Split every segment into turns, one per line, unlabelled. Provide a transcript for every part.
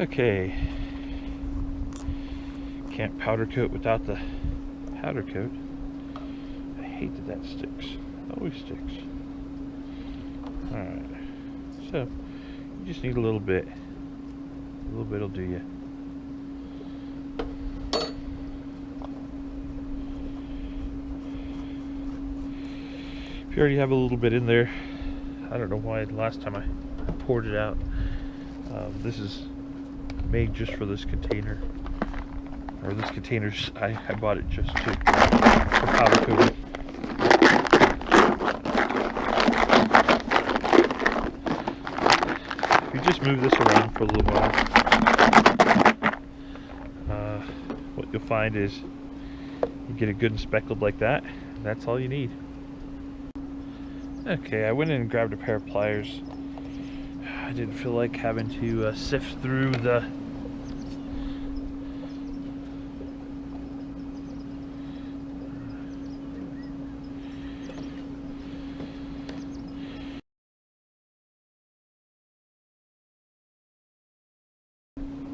Okay. Can't powder coat without the powder coat. I hate that that sticks. Always sticks. Alright. So, you just need a little bit. A little bit will do you. If you already have a little bit in there, I don't know why the last time I poured it out. This is made just for this container. Or this container's, I bought it just for powder coating. If you just move this around for a little while, what you'll find is you get it good and speckled like that. And that's all you need. Okay, I went in and grabbed a pair of pliers. I didn't feel like having to sift through the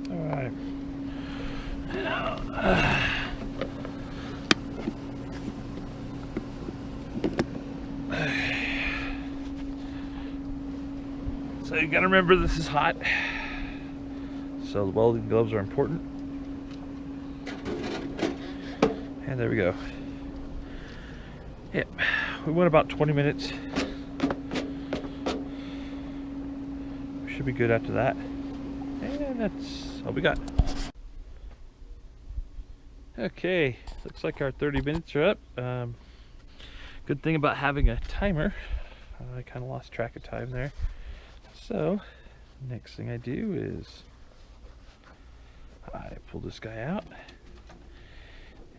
Alright. So you gotta remember this is hot. So the welding gloves are important. And there we go. Yep, we went about 20 minutes. We should be good after that. And that's all we got. Okay, looks like our 30 minutes are up. Good thing about having a timer. I kind of lost track of time there. So, next thing I do is I pull this guy out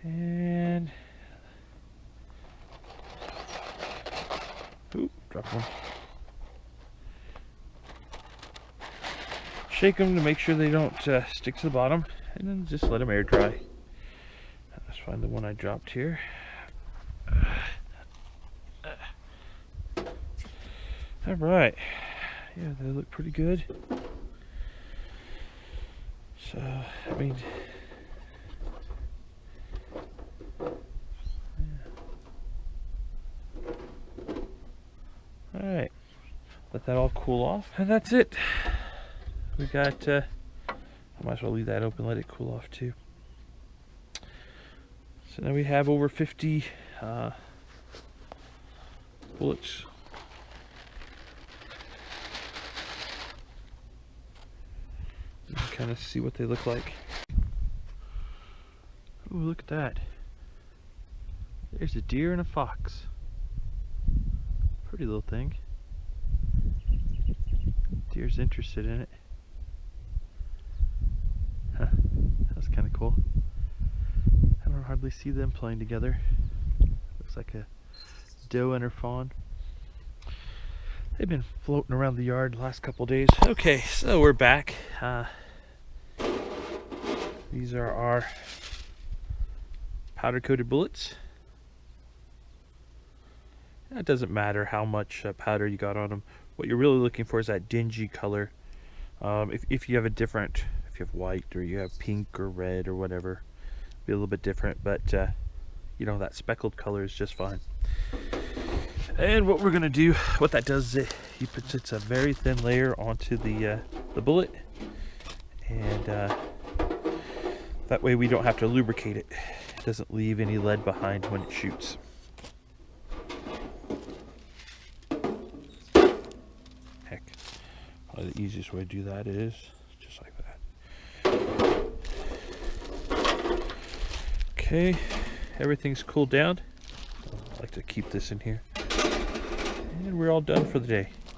and oop, drop one. Shake them to make sure they don't stick to the bottom, and then just let them air dry. Let's find the one I dropped here. All right. Yeah, they look pretty good. So, I mean, yeah. Alright, let that all cool off, and that's it. We got, I might as well leave that open, let it cool off too. So now we have over 50 bullets. You can kind of see what they look like. Ooh, look at that. There's a deer and a fox. Pretty little thing. Deer's interested in it. Huh, that's kind of cool. I don't hardly see them playing together. Looks like a doe and her fawn. They've been floating around the yard the last couple days. Okay, so we're back. These are our powder coated bullets. It doesn't matter how much powder you got on them. What you're really looking for is that dingy color. If you have a different, if you have white or you have pink or red or whatever, be a little bit different, but you know, that speckled color is just fine. And what we're gonna do, what that does is it puts a very thin layer onto the bullet, and that way we don't have to lubricate it. It doesn't leave any lead behind when it shoots. Heck, probably the easiest way to do that is just like that. Okay, everything's cooled down. I like to keep this in here. And we're all done for the day.